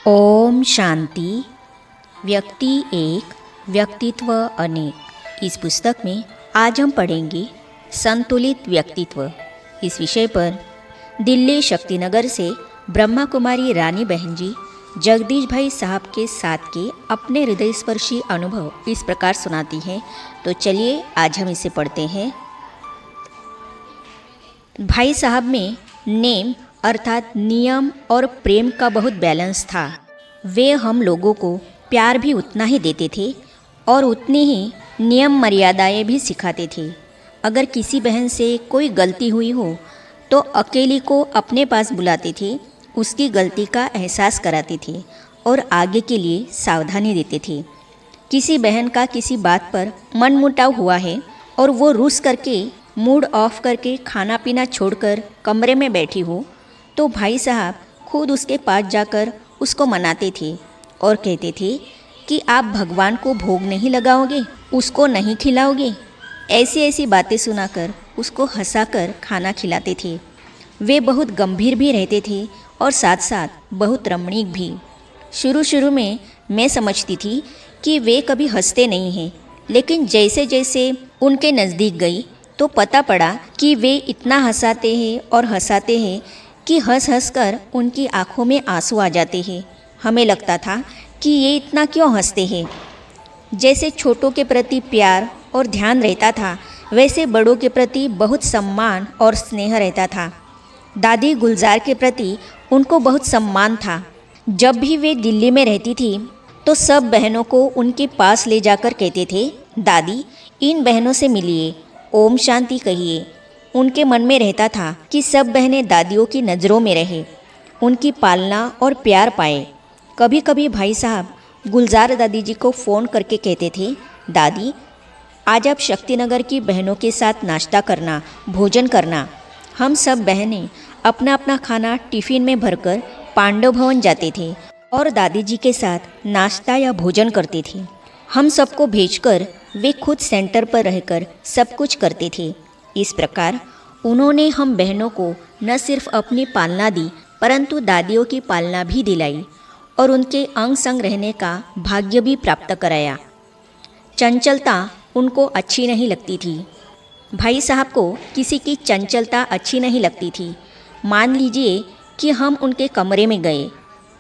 ओम शांति। व्यक्ति एक, व्यक्तित्व अनेक। इस पुस्तक में आज हम पढ़ेंगे संतुलित व्यक्तित्व। इस विषय पर दिल्ली शक्तिनगर से ब्रह्मा कुमारी रानी बहन जी जगदीश भाई साहब के साथ के अपने हृदयस्पर्शी अनुभव इस प्रकार सुनाती हैं। तो चलिए आज हम इसे पढ़ते हैं। भाई साहब में नेम अर्थात नियम और प्रेम का बहुत बैलेंस था। वे हम लोगों को प्यार भी उतना ही देते थे और उतनी ही नियम मर्यादाएं भी सिखाते थे। अगर किसी बहन से कोई गलती हुई हो तो अकेली को अपने पास बुलाते थे, उसकी गलती का एहसास कराते थे और आगे के लिए सावधानी देते थे। किसी बहन का किसी बात पर मनमुटाव हुआ है और वो रूस करके मूड ऑफ करके खाना पीना छोड़कर कमरे में बैठी हो तो भाई साहब खुद उसके पास जाकर उसको मनाते थे और कहते थे कि आप भगवान को भोग नहीं लगाओगे, उसको नहीं खिलाओगे। ऐसी ऐसी बातें सुनाकर उसको हंसाकर खाना खिलाते थे। वे बहुत गंभीर भी रहते थे और साथ साथ बहुत रमणीक भी। शुरू शुरू में मैं समझती थी कि वे कभी हंसते नहीं हैं, लेकिन जैसे जैसे उनके नज़दीक गई तो पता पड़ा कि वे इतना हंसाते हैं और हंसाते हैं कि हंस हंस कर उनकी आंखों में आंसू आ जाते हैं। हमें लगता था कि ये इतना क्यों हंसते हैं। जैसे छोटों के प्रति प्यार और ध्यान रहता था, वैसे बड़ों के प्रति बहुत सम्मान और स्नेह रहता था। दादी गुलजार के प्रति उनको बहुत सम्मान था। जब भी वे दिल्ली में रहती थी तो सब बहनों को उनके पास ले जाकर कहते थे, दादी इन बहनों से मिलिए, ओम शांति कहिए। उनके मन में रहता था कि सब बहनें दादियों की नज़रों में रहे, उनकी पालना और प्यार पाए। कभी कभी भाई साहब गुलजार दादी जी को फ़ोन करके कहते थे, दादी आज आप शक्तिनगर की बहनों के साथ नाश्ता करना, भोजन करना। हम सब बहनें अपना अपना खाना टिफ़िन में भरकर पांडव भवन जाते थे और दादी जी के साथ नाश्ता या भोजन करते थे। हम सबको भेजकर वे खुद सेंटर पर रहकर सब कुछ करते थे। इस प्रकार उन्होंने हम बहनों को न सिर्फ अपनी पालना दी, परंतु दादियों की पालना भी दिलाई और उनके अंग संग रहने का भाग्य भी प्राप्त कराया। चंचलता उनको अच्छी नहीं लगती थी। भाई साहब को किसी की चंचलता अच्छी नहीं लगती थी। मान लीजिए कि हम उनके कमरे में गए,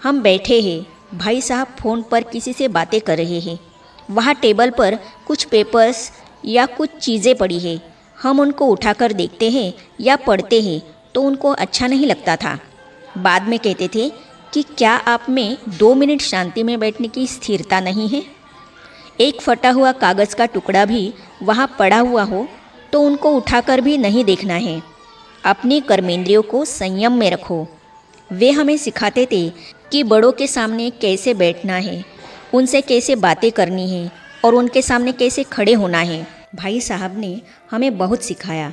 हम बैठे हैं, भाई साहब फ़ोन पर किसी से बातें कर रहे हैं। वहाँ टेबल पर कुछ पेपर्स या कुछ चीज़ें पड़ी है। हम उनको उठाकर देखते हैं या पढ़ते हैं तो उनको अच्छा नहीं लगता था। बाद में कहते थे कि क्या आप में 2 मिनट शांति में बैठने की स्थिरता नहीं है। एक फटा हुआ कागज़ का टुकड़ा भी वहाँ पड़ा हुआ हो तो उनको उठाकर भी नहीं देखना है। अपनी कर्मेंद्रियों को संयम में रखो। वे हमें सिखाते थे कि बड़ों के सामने कैसे बैठना है, उनसे कैसे बातें करनी है और उनके सामने कैसे खड़े होना है। भाई साहब ने हमें बहुत सिखाया,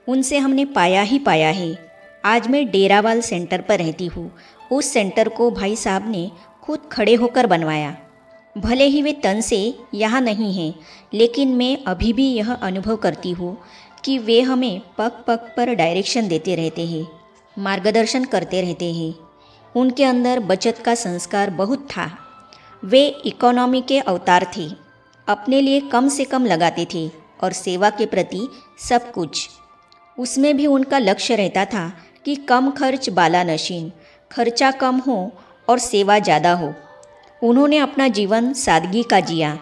उनसे हमने पाया ही पाया है। आज मैं डेरावाल सेंटर पर रहती हूँ। उस सेंटर को भाई साहब ने खुद खड़े होकर बनवाया। भले ही वे तन से यहाँ नहीं हैं, लेकिन मैं अभी भी यह अनुभव करती हूँ कि वे हमें पग पग पर डायरेक्शन देते रहते हैं, मार्गदर्शन करते रहते हैं। उनके अंदर बचत का संस्कार बहुत था। वे इकोनॉमी के अवतार थे। अपने लिए कम से कम लगाते थे और सेवा के प्रति सब कुछ। उसमें भी उनका लक्ष्य रहता था कि कम खर्च बाला नशीन, खर्चा कम हो और सेवा ज़्यादा हो। उन्होंने अपना जीवन सादगी का जिया।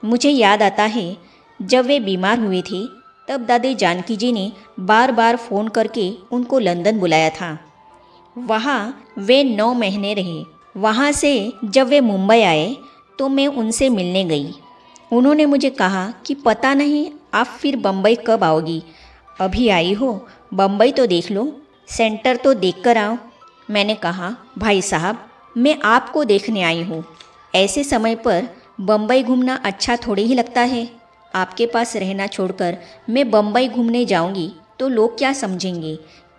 मुझे याद आता है जब वे बीमार हुए थे तब दादी जानकी जी ने बार बार फ़ोन करके उनको लंदन बुलाया था। वहाँ वे 9 महीने रहे। वहाँ से जब वे मुंबई आए तो मैं उनसे मिलने गई। उन्होंने मुझे कहा कि पता नहीं आप फिर बम्बई कब आओगी। अभी आई हो, बम्बई तो देख लो, सेंटर तो देख कर आओ। मैंने कहा, भाई साहब मैं आपको देखने आई हूँ। ऐसे समय पर बम्बई घूमना अच्छा थोड़ी ही लगता है। आपके पास रहना छोड़कर मैं बम्बई घूमने जाऊँगी तो लोग क्या समझेंगे।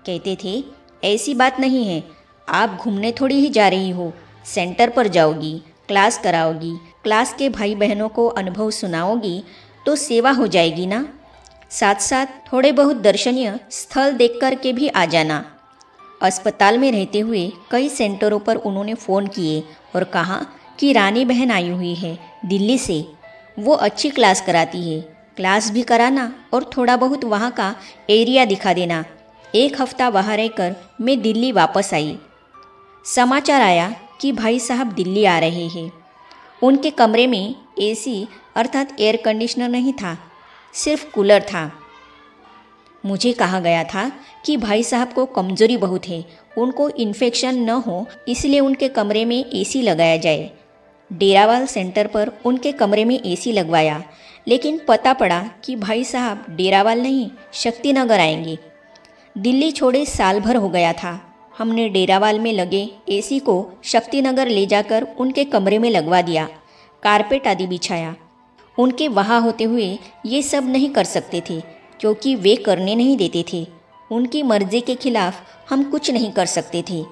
कहते थे, ऐसी बात नहीं है, आप घूमने थोड़ी ही जा रही हो, सेंटर पर जाओगी, क्लास कराओगी, क्लास के भाई बहनों को अनुभव सुनाओगी तो सेवा हो जाएगी ना। साथ साथ थोड़े बहुत दर्शनीय स्थल देख कर के भी आ जाना। अस्पताल में रहते हुए कई सेंटरों पर उन्होंने फ़ोन किए और कहा कि रानी बहन आई हुई है दिल्ली से। वो अच्छी क्लास कराती है, क्लास भी कराना और थोड़ा बहुत वहाँ का एरिया दिखा देना। एक हफ्ता वहाँ रहकर मैं दिल्ली वापस आई। समाचार आया कि भाई साहब दिल्ली आ रहे हैं। उनके कमरे में एसी अर्थात एयर कंडीशनर नहीं था, सिर्फ कूलर था। मुझे कहा गया था कि भाई साहब को कमज़ोरी बहुत है, उनको इन्फेक्शन न हो इसलिए उनके कमरे में एसी लगाया जाए। डेरावाल सेंटर पर उनके कमरे में एसी लगवाया, लेकिन पता पड़ा कि भाई साहब डेरावाल नहीं शक्तिनगर आएंगे। दिल्ली छोड़े साल भर हो गया था। हमने डेरावाल में लगे एसी को शक्तिनगर ले जाकर उनके कमरे में लगवा दिया, कारपेट आदि बिछाया। उनके वहाँ होते हुए ये सब नहीं कर सकते थे, क्योंकि वे करने नहीं देते थे। उनकी मर्जी के खिलाफ हम कुछ नहीं कर सकते थे।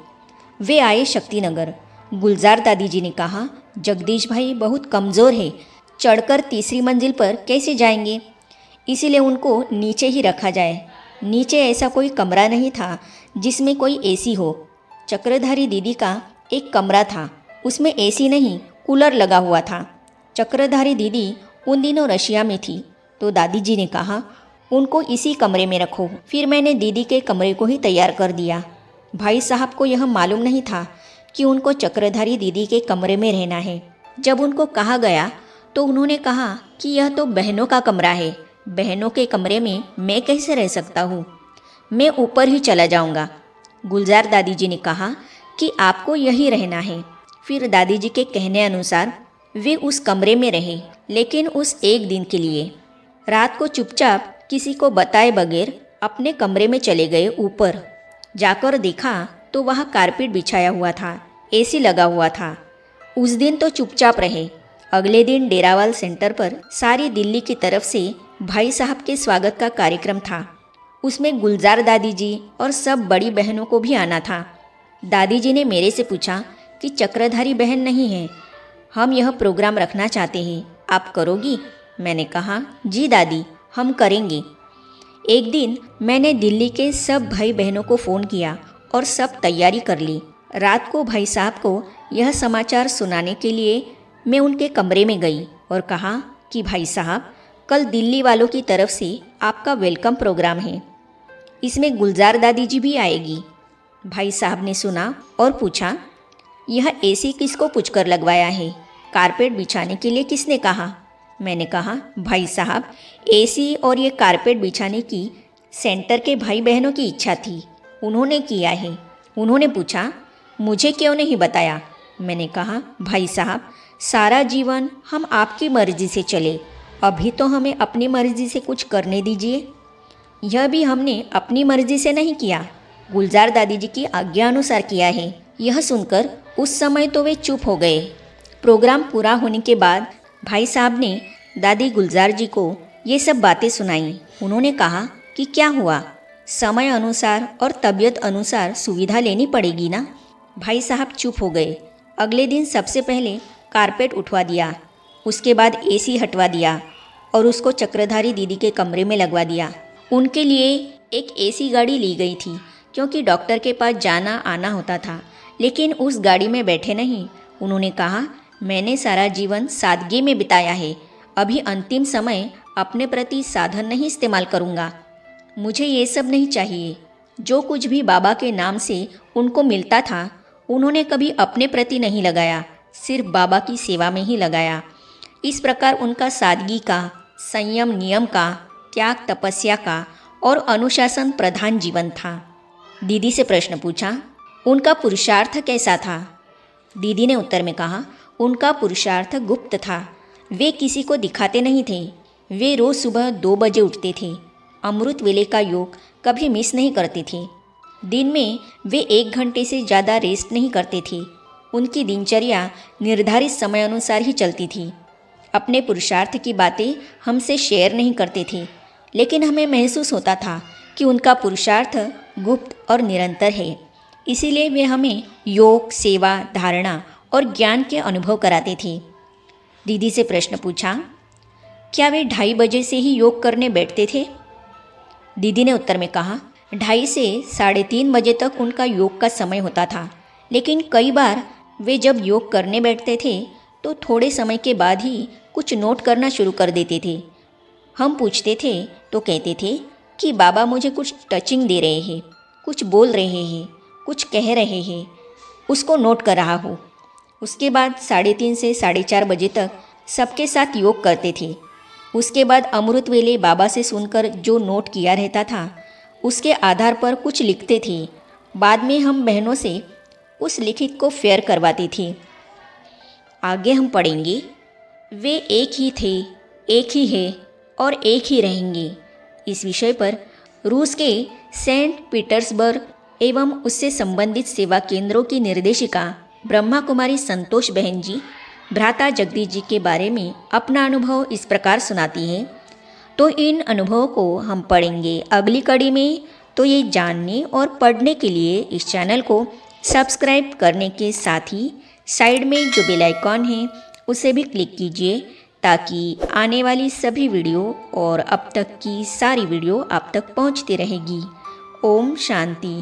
वे आए शक्तिनगर। गुलजार दादी जी ने कहा, जगदीश भाई बहुत कमज़ोर है, चढ़कर तीसरी मंजिल पर कैसे जाएंगे, इसीलिए उनको नीचे ही रखा जाए। नीचे ऐसा कोई कमरा नहीं था जिसमें कोई एसी हो। चक्रधारी दीदी का एक कमरा था, उसमें एसी नहीं कूलर लगा हुआ था। चक्रधारी दीदी उन दिनों रशिया में थी, तो दादी जी ने कहा उनको इसी कमरे में रखो। फिर मैंने दीदी के कमरे को ही तैयार कर दिया। भाई साहब को यह मालूम नहीं था कि उनको चक्रधारी दीदी के कमरे में रहना है। जब उनको कहा गया तो उन्होंने कहा कि यह तो बहनों का कमरा है, बहनों के कमरे में मैं कैसे रह सकता हूँ, मैं ऊपर ही चला जाऊँगा। गुलजार दादी जी ने कहा कि आपको यही रहना है। फिर दादी जी के कहने अनुसार वे उस कमरे में रहे, लेकिन उस एक दिन के लिए। रात को चुपचाप किसी को बताए बगैर अपने कमरे में चले गए। ऊपर जाकर देखा तो वहाँ कारपेट बिछाया हुआ था, एसी लगा हुआ था। उस दिन तो चुपचाप रहे। अगले दिन डेरावाल सेंटर पर सारी दिल्ली की तरफ से भाई साहब के स्वागत का कार्यक्रम था। उसमें गुलजार दादी जी और सब बड़ी बहनों को भी आना था। दादी जी ने मेरे से पूछा कि चक्रधारी बहन नहीं है, हम यह प्रोग्राम रखना चाहते हैं, आप करोगी? मैंने कहा, जी दादी, हम करेंगे। एक दिन मैंने दिल्ली के सब भाई बहनों को फ़ोन किया और सब तैयारी कर ली। रात को भाई साहब को यह समाचार सुनाने के लिए मैं उनके कमरे में गई और कहा कि भाई साहब, कल दिल्ली वालों की तरफ से आपका वेलकम प्रोग्राम है, इसमें गुलजार दादी जी भी आएगी। भाई साहब ने सुना और पूछा, यह एसी किसको पूछकर लगवाया है, कारपेट बिछाने के लिए किसने कहा? मैंने कहा, भाई साहब, एसी और ये कारपेट बिछाने की सेंटर के भाई बहनों की इच्छा थी, उन्होंने किया है। उन्होंने पूछा, मुझे क्यों नहीं बताया? मैंने कहा, भाई साहब, सारा जीवन हम आपकी मर्ज़ी से चले, अभी तो हमें अपनी मर्ज़ी से कुछ करने दीजिए। यह भी हमने अपनी मर्ज़ी से नहीं किया, गुलजार दादी जी की आज्ञा अनुसार किया है। यह सुनकर उस समय तो वे चुप हो गए। प्रोग्राम पूरा होने के बाद भाई साहब ने दादी गुलजार जी को ये सब बातें सुनाई। उन्होंने कहा कि क्या हुआ, समय अनुसार और तबीयत अनुसार सुविधा लेनी पड़ेगी ना। भाई साहब चुप हो गए। अगले दिन सबसे पहले कारपेट उठवा दिया, उसके बाद एसी हटवा दिया और उसको चक्रधारी दीदी के कमरे में लगवा दिया। उनके लिए एक एसी गाड़ी ली गई थी, क्योंकि डॉक्टर के पास जाना आना होता था, लेकिन उस गाड़ी में बैठे नहीं। उन्होंने कहा, मैंने सारा जीवन सादगी में बिताया है, अभी अंतिम समय अपने प्रति साधन नहीं इस्तेमाल करूँगा। मुझे ये सब नहीं चाहिए। जो कुछ भी बाबा के नाम से उनको मिलता था, उन्होंने कभी अपने प्रति नहीं लगाया, सिर्फ बाबा की सेवा में ही लगाया। इस प्रकार उनका सादगी का, संयम नियम का, त्याग तपस्या का और अनुशासन प्रधान जीवन था। दीदी से प्रश्न पूछा, उनका पुरुषार्थ कैसा था? दीदी ने उत्तर में कहा, उनका पुरुषार्थ गुप्त था, वे किसी को दिखाते नहीं थे। वे रोज़ सुबह 2 बजे उठते थे, अमृत वेले का योग कभी मिस नहीं करते थे। दिन में वे 1 घंटे से ज़्यादा रेस्ट नहीं करते थे। उनकी दिनचर्या निर्धारित समय अनुसार ही चलती थी। अपने पुरुषार्थ की बातें हमसे शेयर नहीं करते थे, लेकिन हमें महसूस होता था कि उनका पुरुषार्थ गुप्त और निरंतर है। इसीलिए वे हमें योग, सेवा, धारणा और ज्ञान के अनुभव कराते थे। दीदी से प्रश्न पूछा, क्या वे 2:30 बजे से ही योग करने बैठते थे? दीदी ने उत्तर में कहा, 2:30 से 3:30 बजे तक उनका योग का समय होता था, लेकिन कई बार वे जब योग करने बैठते थे तो थोड़े समय के बाद ही कुछ नोट करना शुरू कर देते थे। हम पूछते थे तो कहते थे कि बाबा मुझे कुछ टचिंग दे रहे हैं, कुछ बोल रहे हैं, कुछ कह रहे हैं, उसको नोट कर रहा हूँ। उसके बाद 3:30 से 4:30 बजे तक सबके साथ योग करते थे। उसके बाद अमृत वेले बाबा से सुनकर जो नोट किया रहता था उसके आधार पर कुछ लिखते थे। बाद में हम बहनों से उस लिखित को फेयर करवाती थी। आगे हम पढ़ेंगे, वे एक ही थे, एक ही है और एक ही रहेंगे। इस विषय पर रूस के सेंट पीटर्सबर्ग एवं उससे संबंधित सेवा केंद्रों की निर्देशिका ब्रह्मा कुमारी संतोष बहन जी भ्राता जगदीश जी के बारे में अपना अनुभव इस प्रकार सुनाती हैं। तो इन अनुभवों को हम पढ़ेंगे अगली कड़ी में। तो ये जानने और पढ़ने के लिए इस चैनल को सब्सक्राइब करने के साथ ही साइड में जो बेल आइकॉन है उसे भी क्लिक कीजिए, ताकि आने वाली सभी वीडियो और अब तक की सारी वीडियो आप तक पहुंचती रहेगी। ओम शांति।